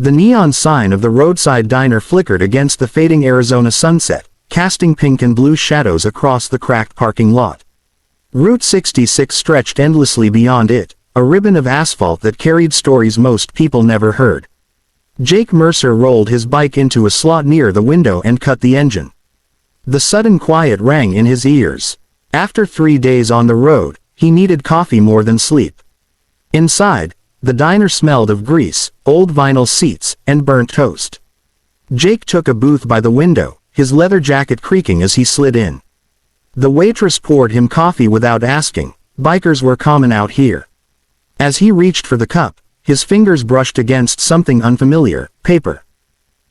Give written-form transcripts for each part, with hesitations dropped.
The neon sign of the roadside diner flickered against the fading Arizona sunset, casting pink and blue shadows across the cracked parking lot. Route 66 stretched endlessly beyond it, a ribbon of asphalt that carried stories most people never heard. Jake Mercer rolled his bike into a slot near the window and cut the engine. The sudden quiet rang in his ears. After 3 days on the road, he needed coffee more than sleep. Inside, the diner smelled of grease, old vinyl seats, and burnt toast. Jake took a booth by the window, his leather jacket creaking as he slid in. The waitress poured him coffee without asking. Bikers were common out here. As he reached for the cup, his fingers brushed against something unfamiliar, paper.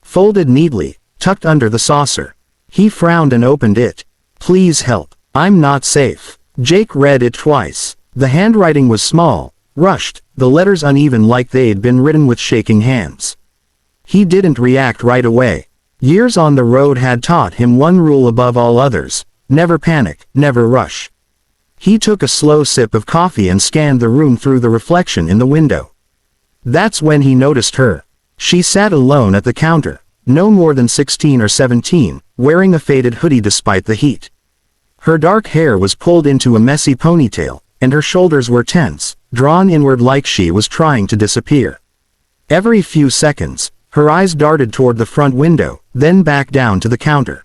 Folded neatly, tucked under the saucer. He frowned and opened it. "Please help. I'm not safe." Jake read it twice. The handwriting was small, rushed, the letters uneven like they'd been written with shaking hands. He didn't react right away. Years on the road had taught him one rule above all others: never panic, never rush. He took a slow sip of coffee and scanned the room through the reflection in the window. That's when he noticed her. She sat alone at the counter, no more than 16 or 17, wearing a faded hoodie despite the heat. Her dark hair was pulled into a messy ponytail, and her shoulders were tense, drawn inward like she was trying to disappear. Every few seconds, her eyes darted toward the front window, then back down to the counter.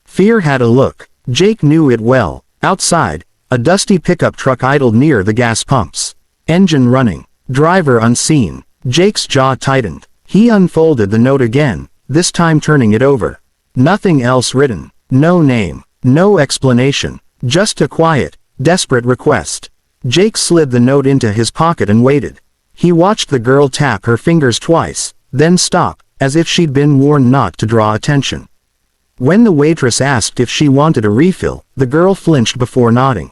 Fear had a look. Jake knew it well. Outside, a dusty pickup truck idled near the gas pumps. Engine running. Driver unseen. Jake's jaw tightened. He unfolded the note again, this time turning it over. Nothing else written. No name. No explanation. Just a quiet, desperate request. Jake slid the note into his pocket and waited. He watched the girl tap her fingers twice, then stop, as if she'd been warned not to draw attention. When the waitress asked if she wanted a refill, the girl flinched before nodding.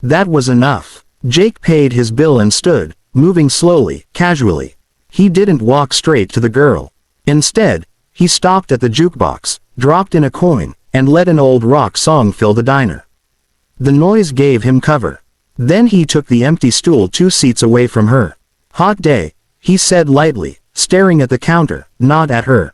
That was enough. Jake paid his bill and stood, moving slowly, casually. He didn't walk straight to the girl. Instead, he stopped at the jukebox, dropped in a coin, and let an old rock song fill the diner. The noise gave him cover. Then he took the empty stool 2 seats away from her. "Hot day," he said lightly, staring at the counter, not at her.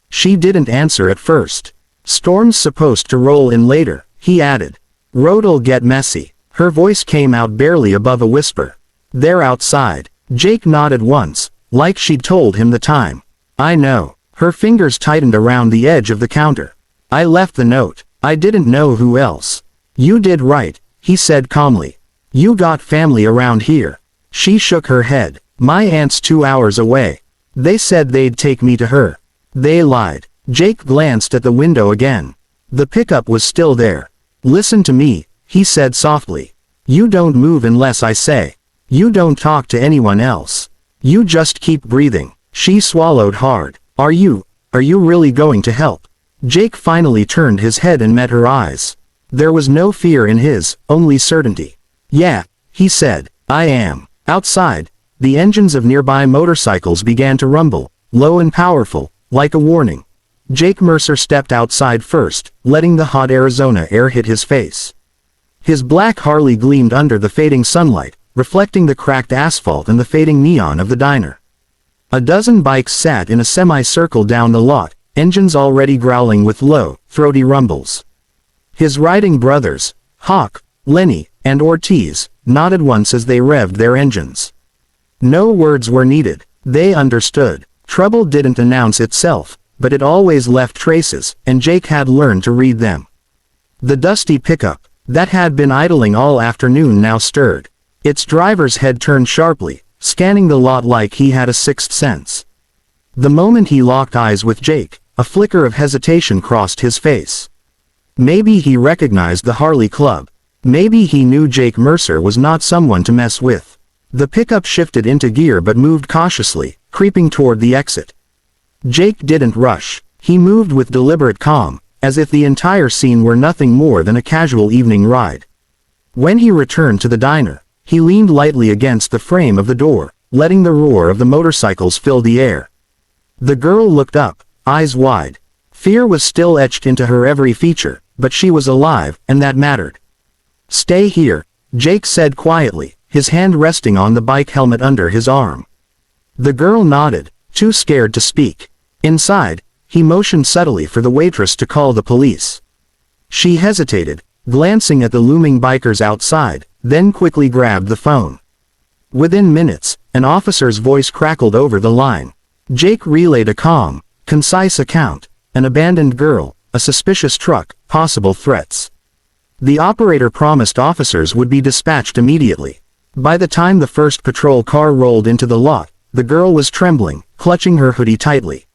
She didn't answer at first. "Storm's supposed to roll in later," he added. "Road'll get messy." Her voice came out barely above a whisper. "They're outside." Jake nodded once, like she'd told him the time. "I know." Her fingers tightened around the edge of the counter. "I left the note. I didn't know who else." "You did right," he said calmly. "You got family around here." She shook her head. "My aunt's 2 hours away. They said they'd take me to her." "They lied." Jake glanced at the window again. The pickup was still there. "Listen to me," he said softly. "You don't move unless I say. You don't talk to anyone else. You just keep breathing." She swallowed hard. Are you really going to help?" Jake finally turned his head and met her eyes. There was no fear in his, only certainty. "Yeah," he said, "I am." Outside, the engines of nearby motorcycles began to rumble, low and powerful, like a warning. Jake Mercer stepped outside first, letting the hot Arizona air hit his face. His black Harley gleamed under the fading sunlight, reflecting the cracked asphalt and the fading neon of the diner. A dozen bikes sat in a semicircle down the lot, engines already growling with low, throaty rumbles. His riding brothers, Hawk, Lenny, and Ortiz, nodded once as they revved their engines. No words were needed. They understood. Trouble didn't announce itself, but it always left traces, and Jake had learned to read them. The dusty pickup, that had been idling all afternoon, now stirred. Its driver's head turned sharply, scanning the lot like he had a sixth sense. The moment he locked eyes with Jake, a flicker of hesitation crossed his face. Maybe he recognized the Harley Club. Maybe he knew Jake Mercer was not someone to mess with. The pickup shifted into gear but moved cautiously, creeping toward the exit. Jake didn't rush. He moved with deliberate calm, as if the entire scene were nothing more than a casual evening ride. When he returned to the diner, he leaned lightly against the frame of the door, letting the roar of the motorcycles fill the air. The girl looked up, eyes wide. Fear was still etched into her every feature, but she was alive, and that mattered. "Stay here," Jake said quietly, his hand resting on the bike helmet under his arm. The girl nodded, too scared to speak. Inside, he motioned subtly for the waitress to call the police. She hesitated, glancing at the looming bikers outside, then quickly grabbed the phone. Within minutes, an officer's voice crackled over the line. Jake relayed a calm, concise account: an abandoned girl, a suspicious truck, possible threats. The operator promised officers would be dispatched immediately. By the time the first patrol car rolled into the lot, the girl was trembling, clutching her hoodie tightly.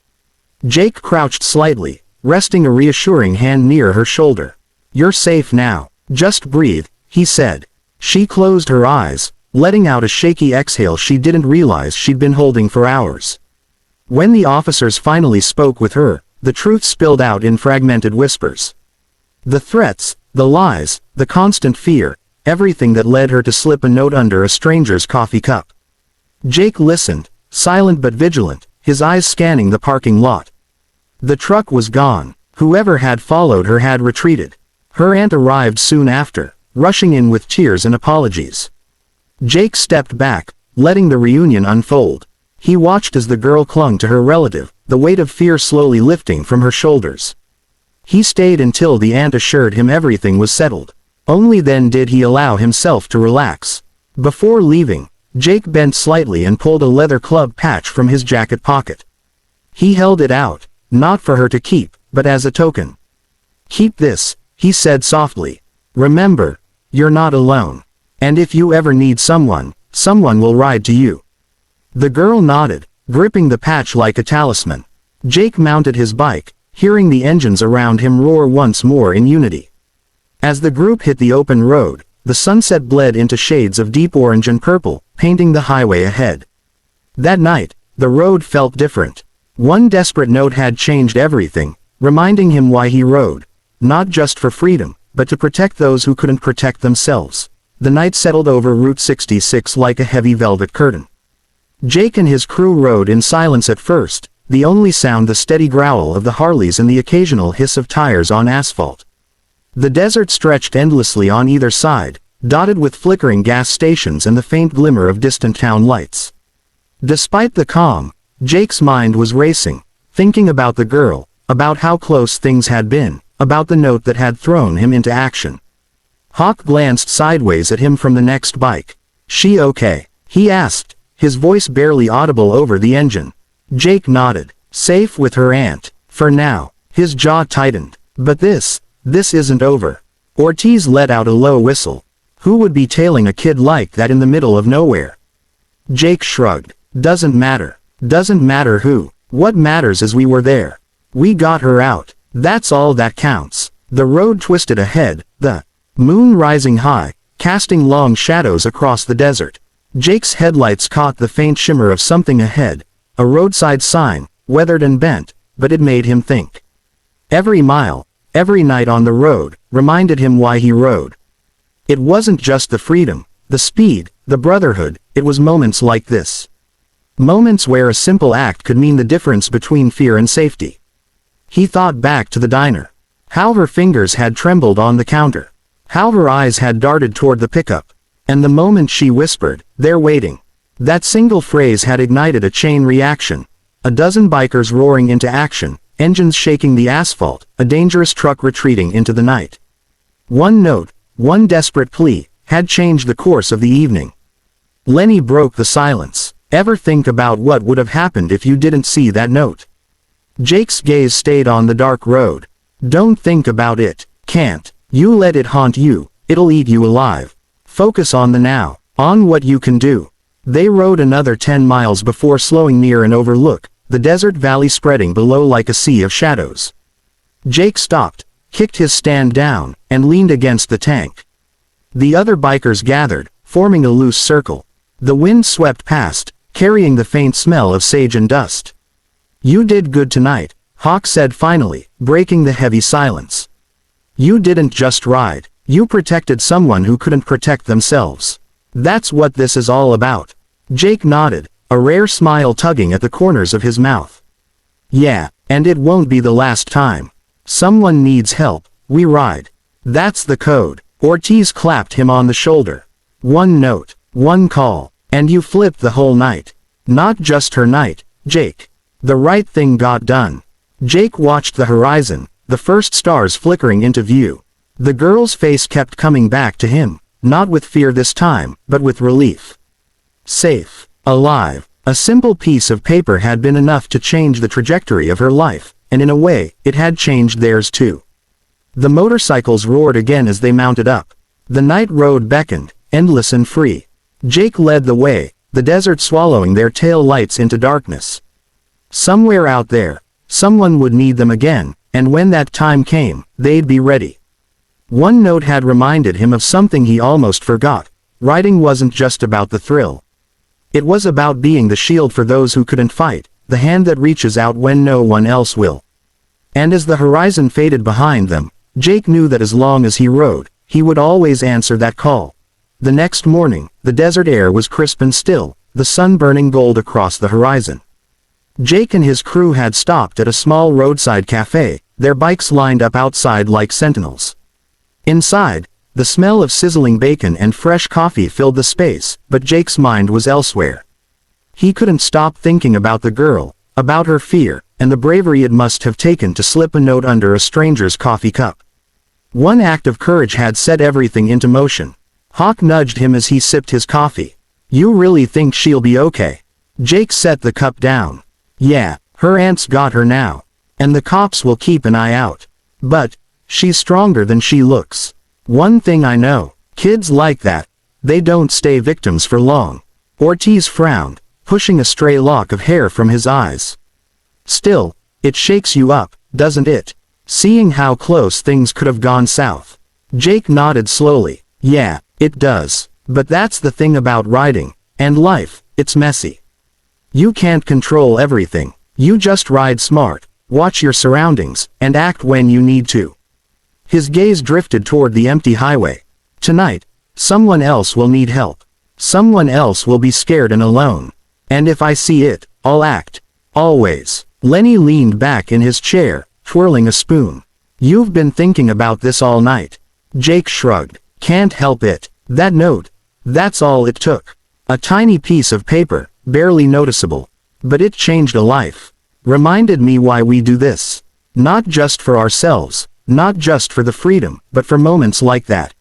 Jake crouched slightly, resting a reassuring hand near her shoulder. "You're safe now. Just breathe," he said. She closed her eyes, letting out a shaky exhale she didn't realize she'd been holding for hours. When the officers finally spoke with her, the truth spilled out in fragmented whispers. The threats, the lies, the constant fear, everything that led her to slip a note under a stranger's coffee cup. Jake listened, silent but vigilant, his eyes scanning the parking lot. The truck was gone. Whoever had followed her had retreated. Her aunt arrived soon after, rushing in with tears and apologies. Jake stepped back, letting the reunion unfold. He watched as the girl clung to her relative, the weight of fear slowly lifting from her shoulders. He stayed until the aunt assured him everything was settled. Only then did he allow himself to relax. Before leaving, Jake bent slightly and pulled a leather club patch from his jacket pocket. He held it out, not for her to keep, but as a token. "Keep this," he said softly. "Remember, you're not alone. And if you ever need someone, someone will ride to you." The girl nodded, gripping the patch like a talisman. Jake mounted his bike, hearing the engines around him roar once more in unity. As the group hit the open road, the sunset bled into shades of deep orange and purple, painting the highway ahead. That night, the road felt different. One desperate note had changed everything, reminding him why he rode. Not just for freedom, but to protect those who couldn't protect themselves. The night settled over Route 66 like a heavy velvet curtain. Jake and his crew rode in silence at first, the only sound the steady growl of the Harleys and the occasional hiss of tires on asphalt. The desert stretched endlessly on either side, dotted with flickering gas stations and the faint glimmer of distant town lights. Despite the calm, Jake's mind was racing, thinking about the girl, about how close things had been, about the note that had thrown him into action. Hawk glanced sideways at him from the next bike. "She okay?" he asked, his voice barely audible over the engine. Jake nodded. "Safe with her aunt, for now." His jaw tightened. "But this isn't over." Ortiz let out a low whistle. Who would be tailing a kid like that in the middle of nowhere? Jake shrugged. "Doesn't matter. Doesn't matter who. What matters is we were there. We got her out. That's all that counts." The road twisted ahead, the moon rising high, casting long shadows across the desert. Jake's headlights caught the faint shimmer of something ahead, a roadside sign, weathered and bent, but it made him think. Every mile, every night on the road, reminded him why he rode. It wasn't just the freedom, the speed, the brotherhood, it was moments like this. Moments where a simple act could mean the difference between fear and safety. He thought back to the diner. How her fingers had trembled on the counter. How her eyes had darted toward the pickup. And the moment she whispered, "They're waiting." That single phrase had ignited a chain reaction. A dozen bikers roaring into action, engines shaking the asphalt, a dangerous truck retreating into the night. One note, one desperate plea, had changed the course of the evening. Lenny broke the silence. "Ever think about what would have happened if you didn't see that note?" Jake's gaze stayed on the dark road. "Don't think about it. Can't. You let it haunt you, it'll eat you alive. Focus on the now, on what you can do." They rode another 10 miles before slowing near an overlook, the desert valley spreading below like a sea of shadows. Jake stopped, kicked his stand down, and leaned against the tank. The other bikers gathered, forming a loose circle. The wind swept past, carrying the faint smell of sage and dust. "You did good tonight," Hawk said finally, breaking the heavy silence. "You didn't just ride, you protected someone who couldn't protect themselves. That's what this is all about." Jake nodded, a rare smile tugging at the corners of his mouth. "Yeah, and it won't be the last time. Someone needs help, we ride. That's the code." Ortiz clapped him on the shoulder. "One note, one call, and you flipped the whole night." "Not just her night, Jake. The right thing got done. Jake watched the horizon, the first stars flickering into view. The girl's face kept coming back to him, not with fear this time, but with relief. Safe. Alive. A simple piece of paper had been enough to change the trajectory of her life, and in a way, it had changed theirs too. The motorcycles roared again as they mounted up. The night road beckoned, endless and free. Jake led the way, the desert swallowing their tail lights into darkness. Somewhere out there, someone would need them again, and when that time came, they'd be ready. One note had reminded him of something he almost forgot. Riding wasn't just about the thrill. It was about being the shield for those who couldn't fight, the hand that reaches out when no one else will. And as the horizon faded behind them, Jake knew that as long as he rode, he would always answer that call. The next morning, the desert air was crisp and still, the sun burning gold across the horizon. Jake and his crew had stopped at a small roadside cafe, their bikes lined up outside like sentinels. Inside, the smell of sizzling bacon and fresh coffee filled the space, but Jake's mind was elsewhere. He couldn't stop thinking about the girl, about her fear, and the bravery it must have taken to slip a note under a stranger's coffee cup. One act of courage had set everything into motion. Hawk nudged him as he sipped his coffee. "You really think she'll be okay?" Jake set the cup down. "Yeah, her aunt's got her now. And the cops will keep an eye out. But she's stronger than she looks. One thing I know, kids like that, they don't stay victims for long." Ortiz frowned, pushing a stray lock of hair from his eyes. "Still, it shakes you up, doesn't it? Seeing how close things could have gone south." Jake nodded slowly. "Yeah, it does. But that's the thing about riding, and life, it's messy. You can't control everything. You just ride smart, watch your surroundings, and act when you need to." His gaze drifted toward the empty highway. "Tonight, someone else will need help. Someone else will be scared and alone. And if I see it, I'll act. Always." Lenny leaned back in his chair, twirling a spoon. "You've been thinking about this all night." Jake shrugged. "Can't help it. That note, that's all it took. A tiny piece of paper, barely noticeable. But it changed a life. Reminded me why we do this. Not just for ourselves, not just for the freedom, but for moments like that.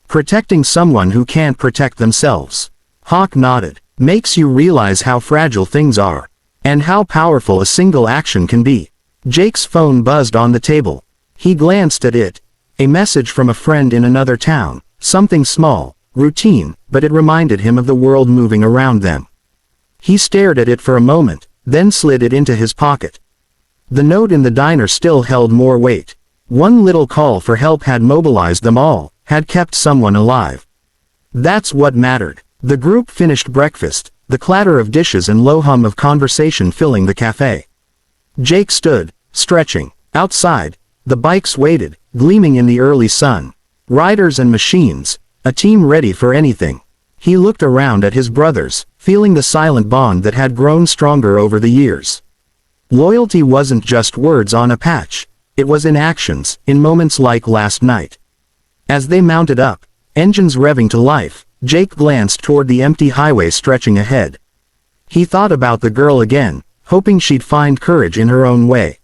Protecting someone who can't protect themselves." Hawk nodded. "Makes you realize how fragile things are. And how powerful a single action can be." Jake's phone buzzed on the table. He glanced at it. A message from a friend in another town, something small, routine, but it reminded him of the world moving around them. He stared at it for a moment, then slid it into his pocket. The note in the diner still held more weight. One little call for help had mobilized them all, had kept someone alive. That's what mattered. The group finished breakfast, the clatter of dishes and low hum of conversation filling the cafe. Jake stood, stretching. Outside, the bikes waited, gleaming in the early sun. Riders and machines, a team ready for anything. He looked around at his brothers, feeling the silent bond that had grown stronger over the years. Loyalty wasn't just words on a patch. It was in actions, in moments like last night. As they mounted up, engines revving to life, Jake glanced toward the empty highway stretching ahead. He thought about the girl again, hoping she'd find courage in her own way.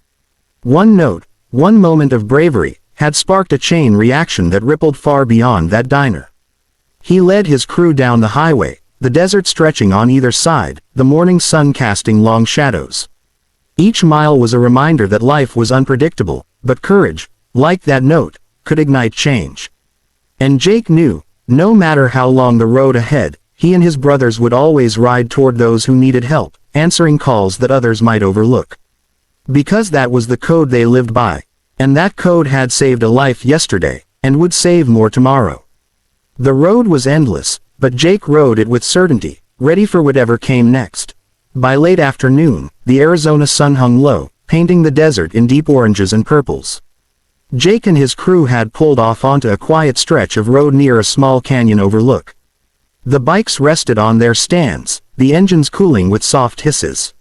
One note, one moment of bravery, had sparked a chain reaction that rippled far beyond that diner. He led his crew down the highway, the desert stretching on either side, the morning sun casting long shadows. Each mile was a reminder that life was unpredictable, but courage, like that note, could ignite change. And Jake knew, no matter how long the road ahead, he and his brothers would always ride toward those who needed help, answering calls that others might overlook. Because that was the code they lived by. And that code had saved a life yesterday, and would save more tomorrow. The road was endless, but Jake rode it with certainty, ready for whatever came next. By late afternoon, the Arizona sun hung low, painting the desert in deep oranges and purples. Jake and his crew had pulled off onto a quiet stretch of road near a small canyon overlook. The bikes rested on their stands, the engines cooling with soft hisses.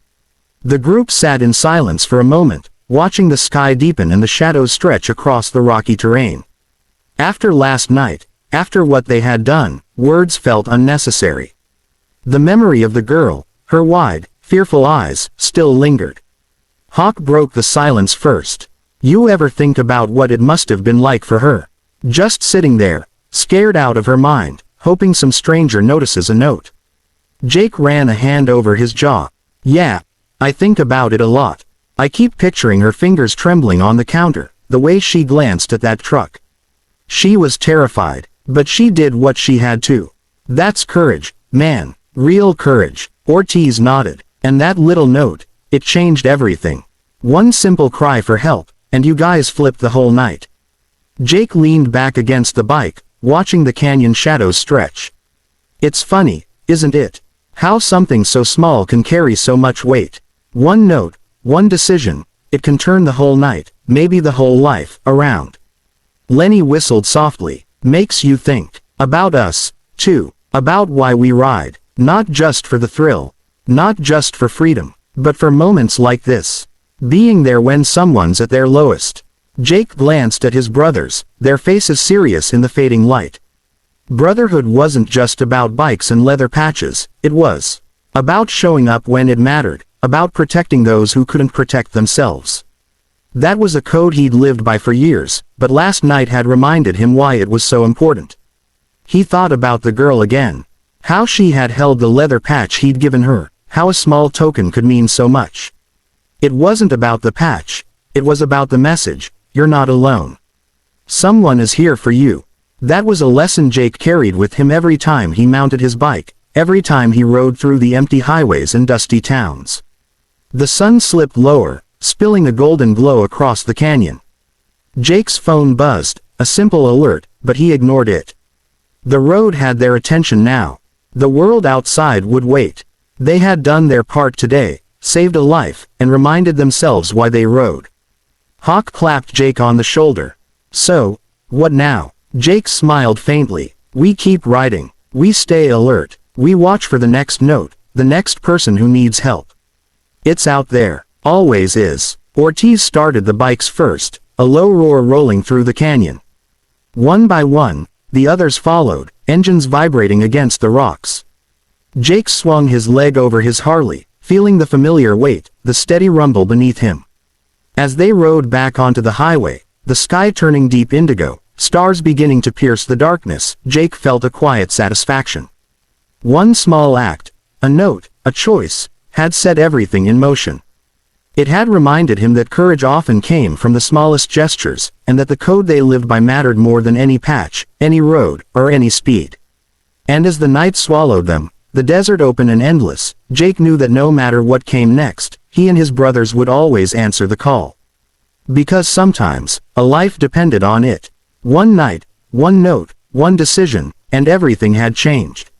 The group sat in silence for a moment, watching the sky deepen and the shadows stretch across the rocky terrain. After last night, after what they had done, words felt unnecessary. The memory of the girl, her wide, fearful eyes, still lingered. Hawk broke the silence first. You ever think about what it must have been like for her? Just sitting there, scared out of her mind, hoping some stranger notices a note. Jake ran a hand over his jaw. Yeah, I think about it a lot. I keep picturing her fingers trembling on the counter, the way she glanced at that truck. She was terrified, but she did what she had to. That's courage, man, real courage. Ortiz nodded, and that little note, it changed everything. One simple cry for help, and you guys flipped the whole night. Jake leaned back against the bike, watching the canyon shadows stretch. It's funny, isn't it? How something so small can carry so much weight. One note, one decision, it can turn the whole night, maybe the whole life, around. Lenny whistled softly. Makes you think. About us, too. About why we ride. Not just for the thrill. Not just for freedom. But for moments like this. Being there when someone's at their lowest. Jake glanced at his brothers, their faces serious in the fading light. Brotherhood wasn't just about bikes and leather patches, it was about showing up when it mattered, about protecting those who couldn't protect themselves. That was a code he'd lived by for years, but last night had reminded him why it was so important. He thought about the girl again. How she had held the leather patch he'd given her, how a small token could mean so much. It wasn't about the patch, it was about the message, you're not alone. Someone is here for you. That was a lesson Jake carried with him every time he mounted his bike, every time he rode through the empty highways and dusty towns. The sun slipped lower, spilling a golden glow across the canyon. Jake's phone buzzed, a simple alert, but he ignored it. The road had their attention now. The world outside would wait. They had done their part today, saved a life, and reminded themselves why they rode. Hawk clapped Jake on the shoulder. So, what now? Jake smiled faintly. We keep riding. We stay alert. We watch for the next note, the next person who needs help. It's out there. Always is. Ortiz started the bikes first, a low roar rolling through the canyon. One by one, the others followed, engines vibrating against the rocks. Jake swung his leg over his Harley, feeling the familiar weight, the steady rumble beneath him. As they rode back onto the highway, the sky turning deep indigo, stars beginning to pierce the darkness, Jake felt a quiet satisfaction. One small act, a note, a choice, had set everything in motion. It had reminded him that courage often came from the smallest gestures, and that the code they lived by mattered more than any patch, any road, or any speed. And as the night swallowed them, the desert open and endless, Jake knew that no matter what came next, he and his brothers would always answer the call. Because sometimes, a life depended on it. One night, one note, one decision, and everything had changed.